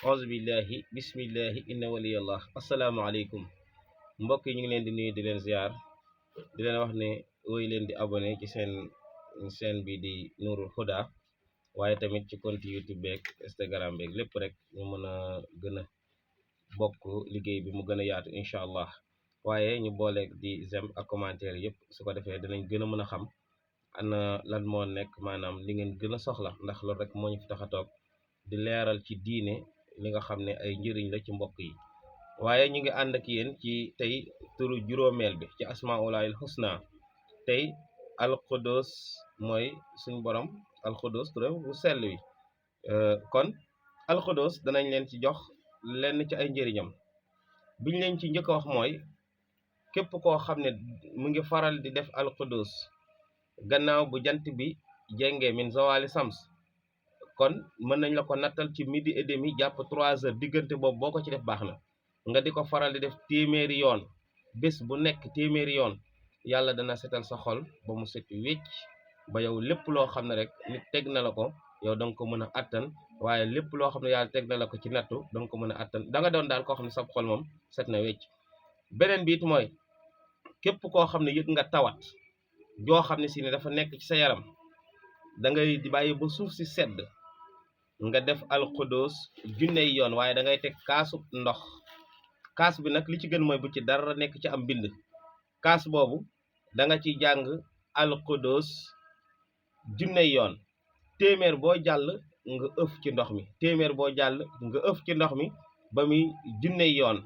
auzu billahi bismillahi inna waliyallah. asalaamaaleykum mbokk yi, ñu ngi leen di nuyu di leen ziar di leen wax ne woy leen di abonné ci seen chaîne bi di Nourul Huda, waaye tamit ci compte YouTube beeg Instagram beeg lépp rek ñu mën a gën a bokk liggéey bi mu gën a yaatu incha allah. waaye ñu booleeg di j'aime ak commentaire yëpp, su ko defee danañ gën a mën a xam ana lan moo nekk maanaam li ngeen gën a soxla, ndax loolu rek moo ñu fi tax a toog di leeral ci diine li nga xam ne ay njëriñ la ci mbokk yi. waaye ñu ngi ànd ak yéen ci tey turu juróomeel bi ci asmaulaahil husna. tey alxudus mooy suñ borom, alxudus turam bu sell wi. kon alxudus danañ leen ci jox lenn ci ay njëriñam. biñ leen ci njëkk a wax mooy képp koo xam ne mu ngi faral di def alxudus gannaaw bu jant bi jengee min zawali sams, kon mën nañ la ko nattal ci midi et demi jàpp 3 heures, diggante boobu boo ko ci def baax na. nga di ko faral di def téeméeri yoon, bés bu nekk téeméeri yoon, yàlla dana setal sa xol ba mu set wécc, ba yow lépp loo xam ne rek nit teg na la ko yow danga ko mën a attan, waaye lépp loo xam ne yàlla teg na la ko ci nattu danga ko mën a attan. da nga doon daal koo xam ne sab xol moom set na wécc. beneen bi it mooy képp koo xam ne yëg nga tawat joo xam ne si ne dafa nekk ci sa yaram, da ngay di bàyyi ba suuf si sedd nga def alxudus junney yoon, waaye da ngay teg kaasu ndox. kaas bi nag li ci gën mooy bu ci dara nekk ci am bind. kaas boobu da nga ci jàng alxudus junney yoon, téeméer boo jàll nga ëf ci ndox mi, téeméer boo jàll nga ëf ci ndox mi ba muy junney yoon.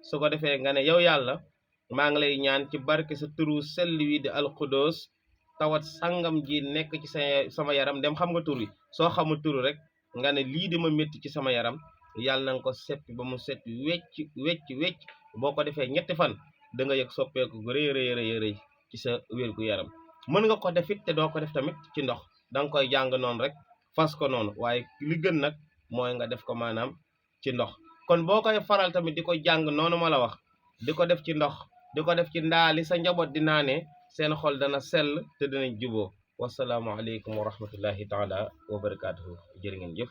su ko defee nga ne yow yàlla, maa ngi lay ñaan ci barke sa turu sell wi di alxudus, tawat sangam ji nekk ci sama yaram, dem xam nga tur wi, soo xamul turu rek nga ne lii di ma métti ci sama yaram, yàlla na nga ko seppi ba mu set wecc wecc wecc. boo ko defee 3 fan da nga yëg soppeeku gu rëy rëy ci sa wérgu yaram. mën nga ko def it te doo ko def tamit ci ndox, da nga koy jàng noonu rek fas ko noonu, waaye li gën nag mooy nga def ko maanaam ci ndox. kon boo koy faral tamit di ko jàng noonu ma la wax, di ko def ci ndox, di ko def ci ndaali sa njaboot di naanee, seen xol dana sell te danañ juboo. wasalaamu aleykum wa rahmatullahi taala wa barakaatuhu. jërë ngeen jëf.